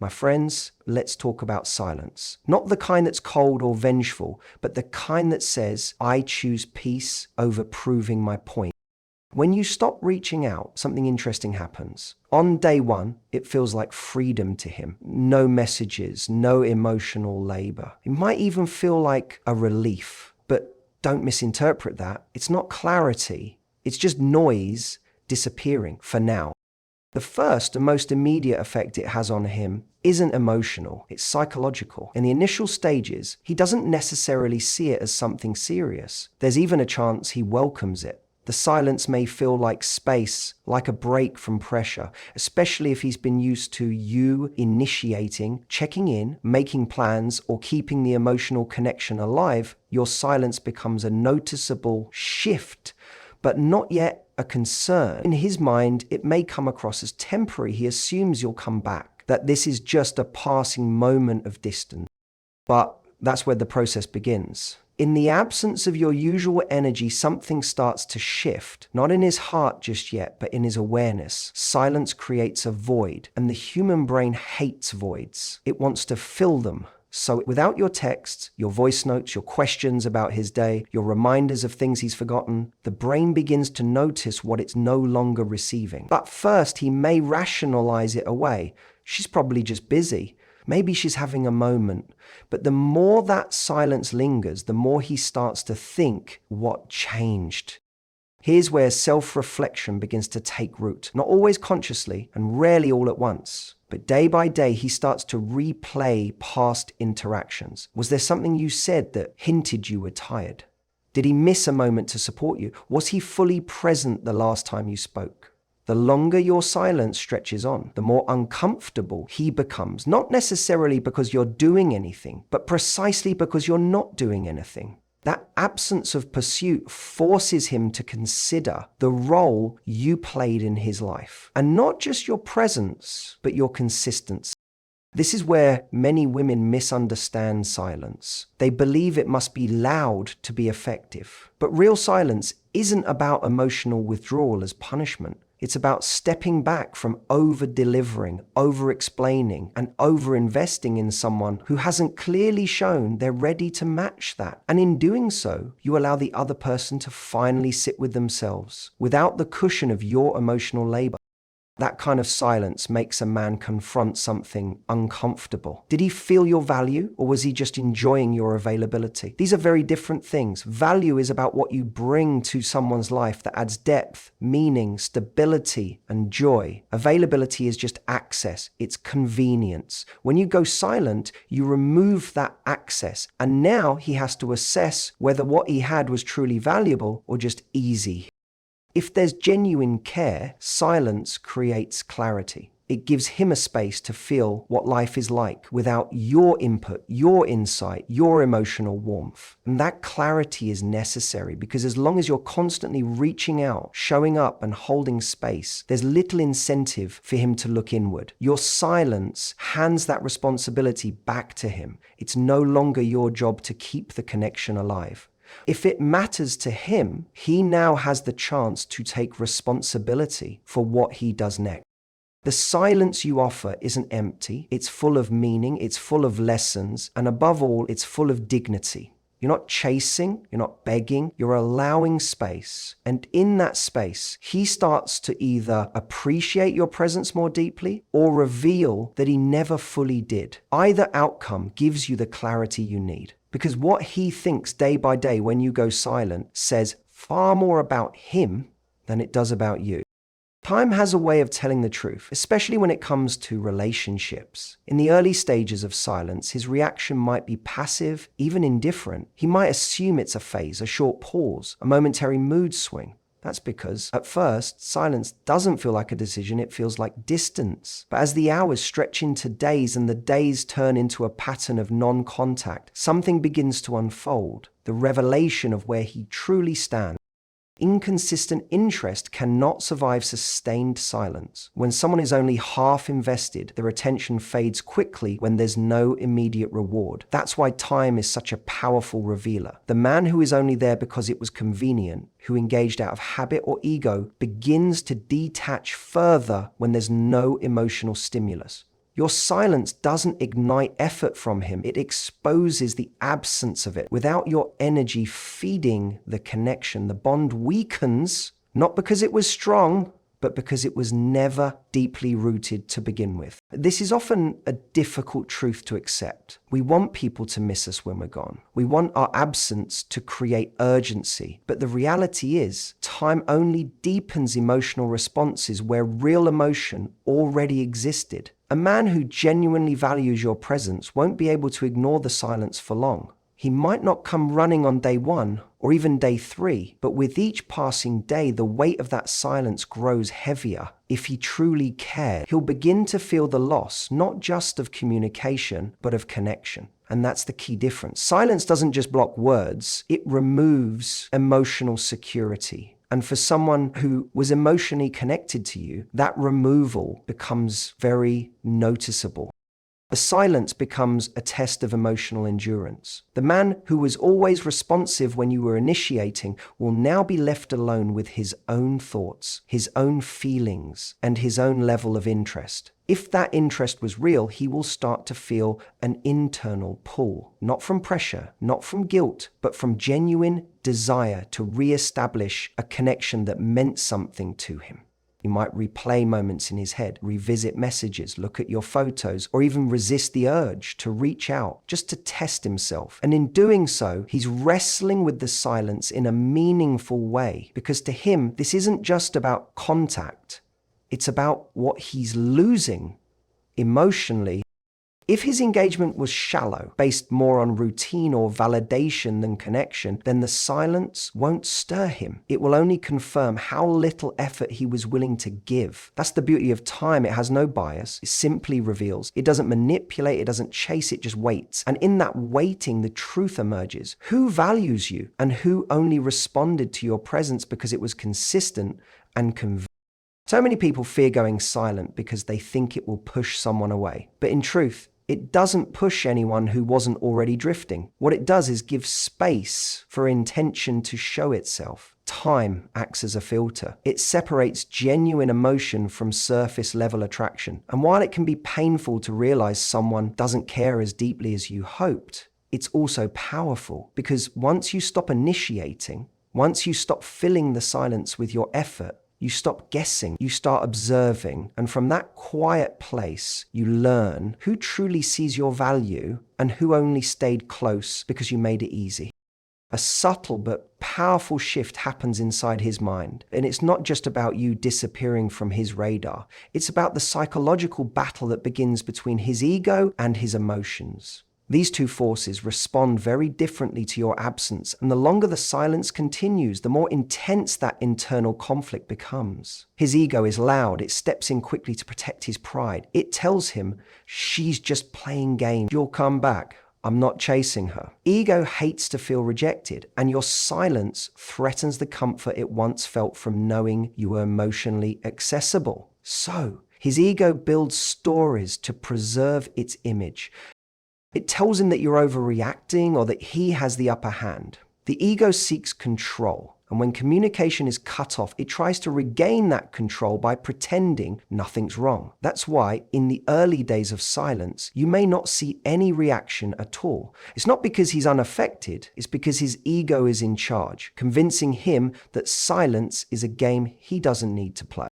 My friends, let's talk about silence. Not the kind that's cold or vengeful, but the kind that says, I choose peace over proving my point. When you stop reaching out, something interesting happens. On day one, it feels like freedom to him. No messages, no emotional labor. It might even feel like a relief, but don't misinterpret that. It's not clarity. It's just noise disappearing for now. The first and most immediate effect it has on him isn't emotional, it's psychological. In the initial stages, he doesn't necessarily see it as something serious. There's even a chance he welcomes it. The silence may feel like space, like a break from pressure, especially if he's been used to you initiating, checking in, making plans, or keeping the emotional connection alive. Your silence becomes a noticeable shift, but not yet a concern. In his mind, it may come across as temporary. He assumes you'll come back, that this is just a passing moment of distance. But that's where the process begins. In the absence of your usual energy, something starts to shift, not in his heart just yet, but in his awareness. Silence creates a void, and the human brain hates voids. It wants to fill them. So without your texts, your voice notes, your questions about his day, your reminders of things he's forgotten, the brain begins to notice what it's no longer receiving. But first, he may rationalize it away. She's probably just busy. Maybe she's having a moment. But the more that silence lingers, the more he starts to think, what changed? Here's where self-reflection begins to take root, not always consciously and rarely all at once. But day by day, he starts to replay past interactions. Was there something you said that hinted you were tired? Did he miss a moment to support you? Was he fully present the last time you spoke? The longer your silence stretches on, the more uncomfortable he becomes, not necessarily because you're doing anything, but precisely because you're not doing anything. That absence of pursuit forces him to consider the role you played in his life. And not just your presence, but your consistency. This is where many women misunderstand silence. They believe it must be loud to be effective. But real silence isn't about emotional withdrawal as punishment. It's about stepping back from over-delivering, over-explaining, and over-investing in someone who hasn't clearly shown they're ready to match that. And in doing so, you allow the other person to finally sit with themselves without the cushion of your emotional labor. That kind of silence makes a man confront something uncomfortable. Did he feel your value, or was he just enjoying your availability? These are very different things. Value is about what you bring to someone's life that adds depth, meaning, stability, and joy. Availability is just access. It's convenience. When you go silent, you remove that access, and now he has to assess whether what he had was truly valuable or just easy. If there's genuine care, silence creates clarity. It gives him a space to feel what life is like without your input, your insight, your emotional warmth. And that clarity is necessary because as long as you're constantly reaching out, showing up and holding space, there's little incentive for him to look inward. Your silence hands that responsibility back to him. It's no longer your job to keep the connection alive. If it matters to him, he now has the chance to take responsibility for what he does next. The silence you offer isn't empty, it's full of meaning, it's full of lessons, and above all, it's full of dignity. You're not chasing, you're not begging, you're allowing space. And in that space, he starts to either appreciate your presence more deeply or reveal that he never fully did. Either outcome gives you the clarity you need. Because what he thinks day by day when you go silent says far more about him than it does about you. Time has a way of telling the truth, especially when it comes to relationships. In the early stages of silence, his reaction might be passive, even indifferent. He might assume it's a phase, a short pause, a momentary mood swing. That's because, at first, silence doesn't feel like a decision, it feels like distance. But as the hours stretch into days and the days turn into a pattern of non-contact, something begins to unfold, the revelation of where he truly stands. Inconsistent interest cannot survive sustained silence. When someone is only half invested, their attention fades quickly when there's no immediate reward. That's why time is such a powerful revealer. The man who is only there because it was convenient, who engaged out of habit or ego, begins to detach further when there's no emotional stimulus. Your silence doesn't ignite effort from him. It exposes the absence of it. Without your energy feeding the connection, the bond weakens, not because it was strong, but because it was never deeply rooted to begin with. This is often a difficult truth to accept. We want people to miss us when we're gone. We want our absence to create urgency. But the reality is, time only deepens emotional responses where real emotion already existed. A man who genuinely values your presence won't be able to ignore the silence for long. He might not come running on day 1 or even day 3, but with each passing day, the weight of that silence grows heavier. If he truly cared, he'll begin to feel the loss, not just of communication, but of connection. And that's the key difference. Silence doesn't just block words, it removes emotional security. And for someone who was emotionally connected to you, that removal becomes very noticeable. The silence becomes a test of emotional endurance. The man who was always responsive when you were initiating will now be left alone with his own thoughts, his own feelings, and his own level of interest. If that interest was real, he will start to feel an internal pull, not from pressure, not from guilt, but from genuine desire to re-establish a connection that meant something to him. You might replay moments in his head, revisit messages, look at your photos, or even resist the urge to reach out just to test himself. And in doing so, he's wrestling with the silence in a meaningful way, because to him, this isn't just about contact. It's about what he's losing emotionally. If his engagement was shallow, based more on routine or validation than connection, then the silence won't stir him. It will only confirm how little effort he was willing to give. That's the beauty of time. It has no bias. It simply reveals. It doesn't manipulate. It doesn't chase. It just waits. And in that waiting, the truth emerges. Who values you and who only responded to your presence because it was consistent and convincing? So many people fear going silent because they think it will push someone away. But in truth, it doesn't push anyone who wasn't already drifting. What it does is give space for intention to show itself. Time acts as a filter. It separates genuine emotion from surface level attraction. And while it can be painful to realize someone doesn't care as deeply as you hoped, it's also powerful, because once you stop initiating, once you stop filling the silence with your effort, you stop guessing, you start observing, and from that quiet place, you learn who truly sees your value and who only stayed close because you made it easy. A subtle but powerful shift happens inside his mind, and it's not just about you disappearing from his radar. It's about the psychological battle that begins between his ego and his emotions. These two forces respond very differently to your absence, and the longer the silence continues, the more intense that internal conflict becomes. His ego is loud. It steps in quickly to protect his pride. It tells him, she's just playing games. You'll come back. I'm not chasing her. Ego hates to feel rejected, and your silence threatens the comfort it once felt from knowing you were emotionally accessible. So, his ego builds stories to preserve its image. It tells him that you're overreacting or that he has the upper hand. The ego seeks control, and when communication is cut off, it tries to regain that control by pretending nothing's wrong. That's why, in the early days of silence, you may not see any reaction at all. It's not because he's unaffected, it's because his ego is in charge, convincing him that silence is a game he doesn't need to play.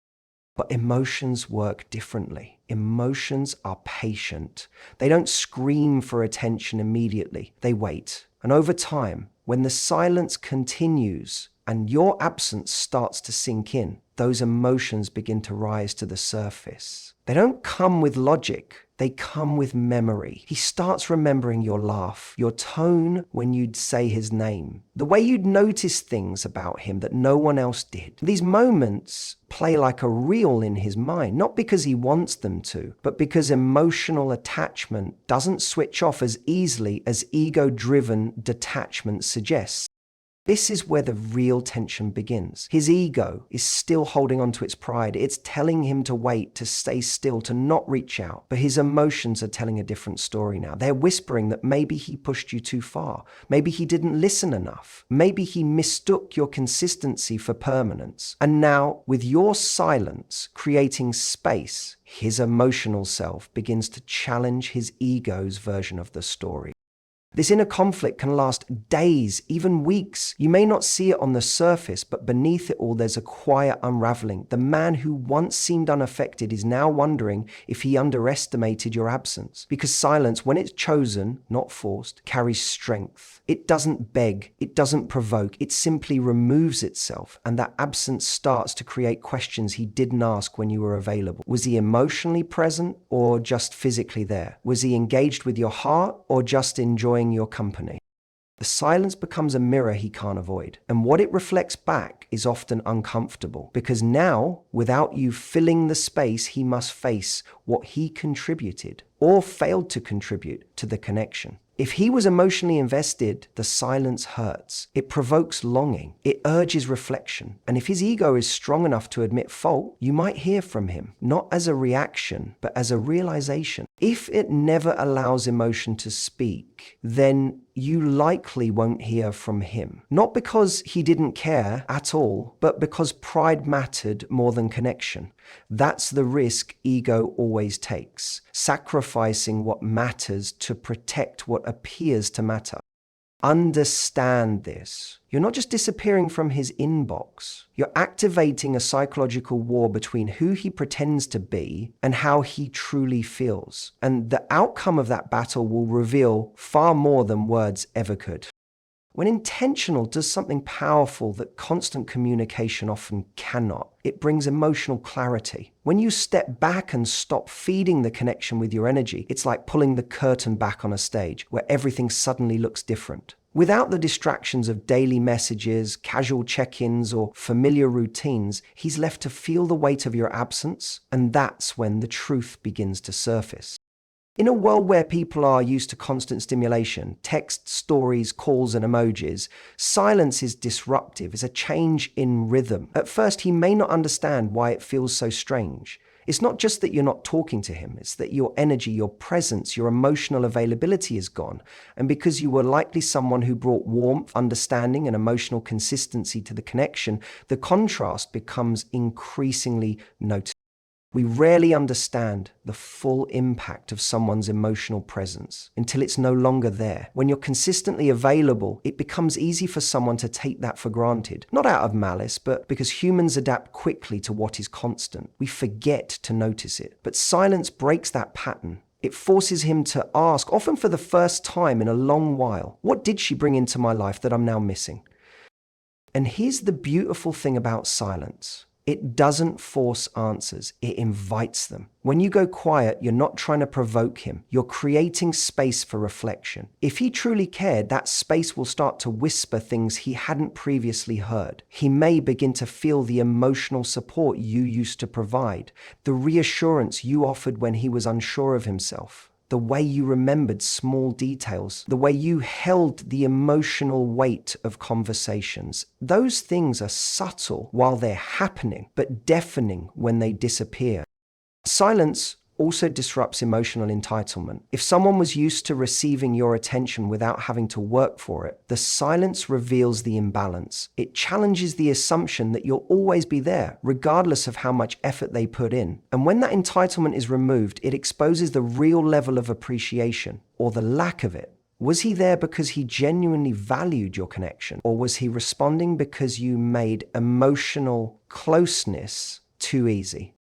But emotions work differently. Emotions are patient. They don't scream for attention immediately. They wait. And over time, when the silence continues and your absence starts to sink in, those emotions begin to rise to the surface. They don't come with logic. They come with memory. He starts remembering your laugh, your tone when you'd say his name, the way you'd notice things about him that no one else did. These moments play like a reel in his mind, not because he wants them to, but because emotional attachment doesn't switch off as easily as ego-driven detachment suggests. This is where the real tension begins. His ego is still holding on to its pride. It's telling him to wait, to stay still, to not reach out. But his emotions are telling a different story now. They're whispering that maybe he pushed you too far. Maybe he didn't listen enough. Maybe he mistook your consistency for permanence. And now, with your silence creating space, his emotional self begins to challenge his ego's version of the story. This inner conflict can last days, even weeks. You may not see it on the surface, but beneath it all, there's a quiet unraveling. The man who once seemed unaffected is now wondering if he underestimated your absence. Because silence, when it's chosen, not forced, carries strength. It doesn't beg, it doesn't provoke, it simply removes itself. And that absence starts to create questions he didn't ask when you were available. Was he emotionally present or just physically there? Was he engaged with your heart or just enjoying your company? The silence becomes a mirror he can't avoid. And what it reflects back is often uncomfortable, because now, without you filling the space, he must face what he contributed or failed to contribute to the connection. If he was emotionally invested, the silence hurts. It provokes longing. It urges reflection. And if his ego is strong enough to admit fault, you might hear from him, not as a reaction, but as a realization. If it never allows emotion to speak, then you likely won't hear from him. Not because he didn't care at all, but because pride mattered more than connection. That's the risk ego always takes, sacrificing what matters to protect what appears to matter. Understand this. You're not just disappearing from his inbox. You're activating a psychological war between who he pretends to be and how he truly feels. And the outcome of that battle will reveal far more than words ever could. When intentional does something powerful that constant communication often cannot, it brings emotional clarity. When you step back and stop feeding the connection with your energy, it's like pulling the curtain back on a stage where everything suddenly looks different. Without the distractions of daily messages, casual check-ins, or familiar routines, he's left to feel the weight of your absence, and that's when the truth begins to surface. In a world where people are used to constant stimulation, text, stories, calls, and emojis, silence is disruptive, is a change in rhythm. At first, he may not understand why it feels so strange. It's not just that you're not talking to him, it's that your energy, your presence, your emotional availability is gone. And because you were likely someone who brought warmth, understanding, and emotional consistency to the connection, the contrast becomes increasingly noticeable. We rarely understand the full impact of someone's emotional presence until it's no longer there. When you're consistently available, it becomes easy for someone to take that for granted. Not out of malice, but because humans adapt quickly to what is constant. We forget to notice it. But silence breaks that pattern. It forces him to ask, often for the first time in a long while, what did she bring into my life that I'm now missing? And here's the beautiful thing about silence. It doesn't force answers, it invites them. When you go quiet, you're not trying to provoke him. You're creating space for reflection. If he truly cared, that space will start to whisper things he hadn't previously heard. He may begin to feel the emotional support you used to provide, the reassurance you offered when he was unsure of himself. The way you remembered small details, the way you held the emotional weight of conversations. Those things are subtle while they're happening, but deafening when they disappear. Silence also disrupts emotional entitlement. If someone was used to receiving your attention without having to work for it, the silence reveals the imbalance. It challenges the assumption that you'll always be there, regardless of how much effort they put in. And when that entitlement is removed, it exposes the real level of appreciation, or the lack of it. Was he there because he genuinely valued your connection, or was he responding because you made emotional closeness too easy?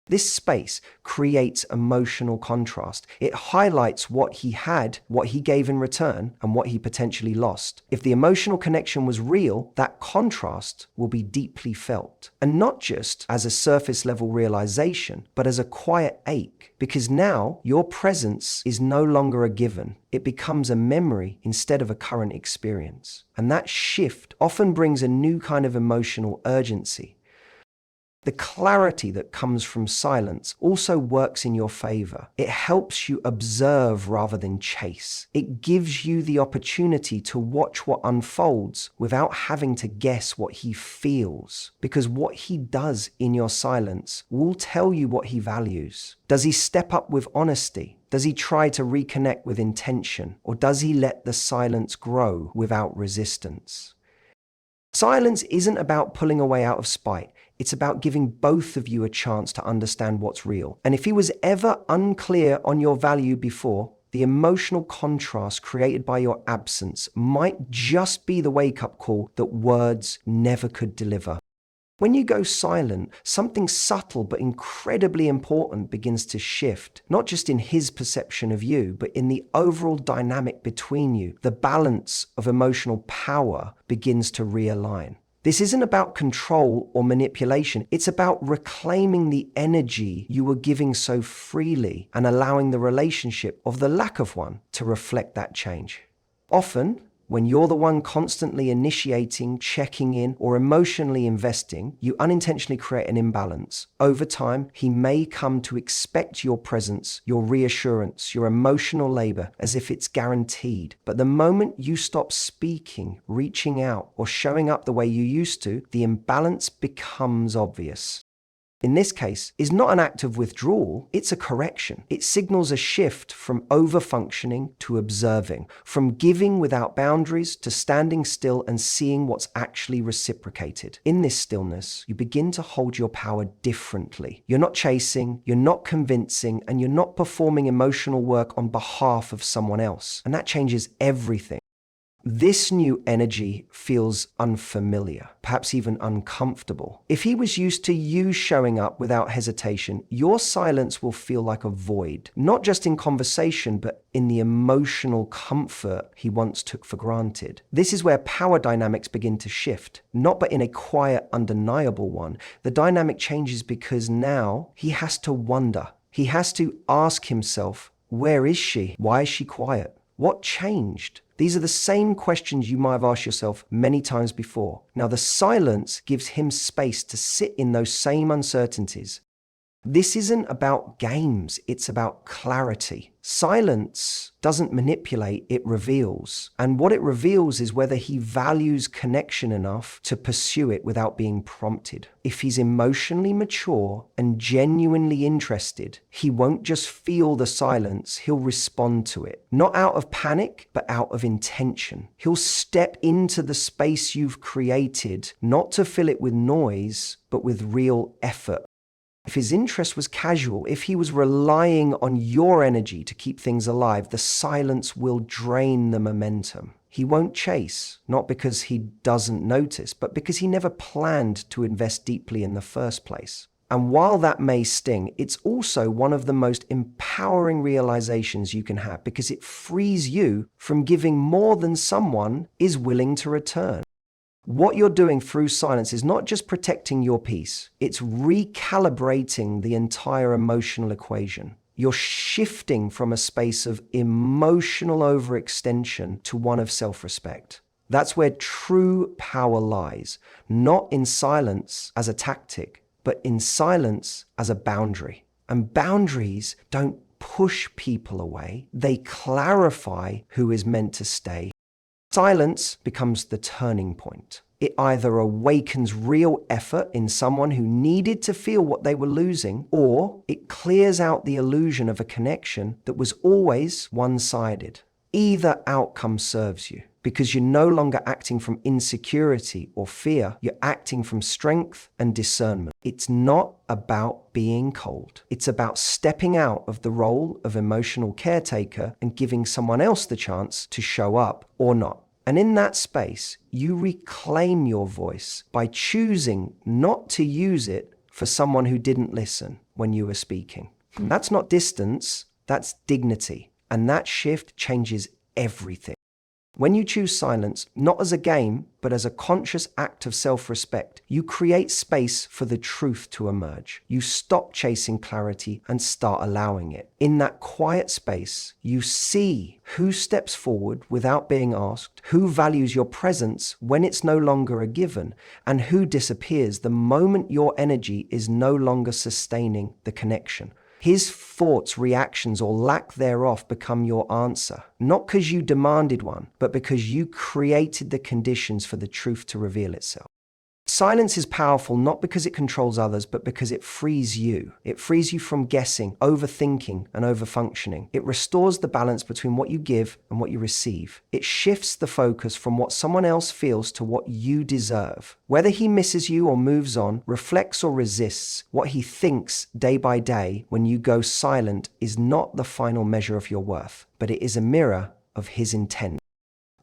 This space creates emotional contrast. It highlights what he had, what he gave in return, and what he potentially lost. If the emotional connection was real, that contrast will be deeply felt. And not just as a surface level realization, but as a quiet ache. Because now your presence is no longer a given. It becomes a memory instead of a current experience. And that shift often brings a new kind of emotional urgency. The clarity that comes from silence also works in your favor. It helps you observe rather than chase. It gives you the opportunity to watch what unfolds without having to guess what he feels. Because what he does in your silence will tell you what he values. Does he step up with honesty? Does he try to reconnect with intention? Or does he let the silence grow without resistance? Silence isn't about pulling away out of spite. It's about giving both of you a chance to understand what's real. And if he was ever unclear on your value before, the emotional contrast created by your absence might just be the wake-up call that words never could deliver. When you go silent, something subtle but incredibly important begins to shift, not just in his perception of you, but in the overall dynamic between you. The balance of emotional power begins to realign. This isn't about control or manipulation. It's about reclaiming the energy you were giving so freely and allowing the relationship, or the lack of one, to reflect that change. Often, when you're the one constantly initiating, checking in, or emotionally investing, you unintentionally create an imbalance. Over time, he may come to expect your presence, your reassurance, your emotional labor as if it's guaranteed. But the moment you stop speaking, reaching out, or showing up the way you used to, the imbalance becomes obvious. In this case, is not an act of withdrawal, it's a correction. It signals a shift from over-functioning to observing, from giving without boundaries to standing still and seeing what's actually reciprocated. In this stillness, you begin to hold your power differently. You're not chasing, you're not convincing, and you're not performing emotional work on behalf of someone else. And that changes everything. This new energy feels unfamiliar, perhaps even uncomfortable. If he was used to you showing up without hesitation, your silence will feel like a void, not just in conversation, but in the emotional comfort he once took for granted. This is where power dynamics begin to shift, not but in a quiet, undeniable one. The dynamic changes because now he has to wonder. He has to ask himself, where is she? Why is she quiet? What changed? These are the same questions you might have asked yourself many times before. Now, the silence gives him space to sit in those same uncertainties. This isn't about games, it's about clarity. Silence doesn't manipulate, it reveals. And what it reveals is whether he values connection enough to pursue it without being prompted. If he's emotionally mature and genuinely interested, he won't just feel the silence, he'll respond to it. Not out of panic, but out of intention. He'll step into the space you've created, not to fill it with noise, but with real effort. If his interest was casual, if he was relying on your energy to keep things alive, the silence will drain the momentum. He won't chase, not because he doesn't notice, but because he never planned to invest deeply in the first place. And while that may sting, it's also one of the most empowering realizations you can have because it frees you from giving more than someone is willing to return. What you're doing through silence is not just protecting your peace, it's recalibrating the entire emotional equation. You're shifting from a space of emotional overextension to one of self-respect. That's where true power lies, not in silence as a tactic, but in silence as a boundary. And boundaries don't push people away, they clarify who is meant to stay. Silence becomes the turning point. It either awakens real effort in someone who needed to feel what they were losing, or it clears out the illusion of a connection that was always one-sided. Either outcome serves you, because you're no longer acting from insecurity or fear, you're acting from strength and discernment. It's not about being cold. It's about stepping out of the role of emotional caretaker and giving someone else the chance to show up or not. And in that space, you reclaim your voice by choosing not to use it for someone who didn't listen when you were speaking. That's not distance, that's dignity. And that shift changes everything. When you choose silence, not as a game, but as a conscious act of self-respect, you create space for the truth to emerge. You stop chasing clarity and start allowing it. In that quiet space, you see who steps forward without being asked, who values your presence when it's no longer a given, and who disappears the moment your energy is no longer sustaining the connection. His thoughts, reactions, or lack thereof become your answer, not because you demanded one, but because you created the conditions for the truth to reveal itself. Silence is powerful not because it controls others, but because it frees you. It frees you from guessing, overthinking, and overfunctioning. It restores the balance between what you give and what you receive. It shifts the focus from what someone else feels to what you deserve. Whether he misses you or moves on, reflects or resists, what he thinks day by day when you go silent is not the final measure of your worth, but it is a mirror of his intent.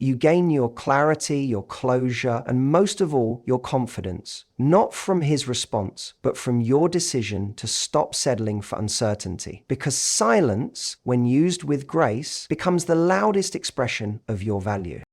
You gain your clarity, your closure, and most of all, your confidence, not from his response, but from your decision to stop settling for uncertainty. Because silence, when used with grace, becomes the loudest expression of your value.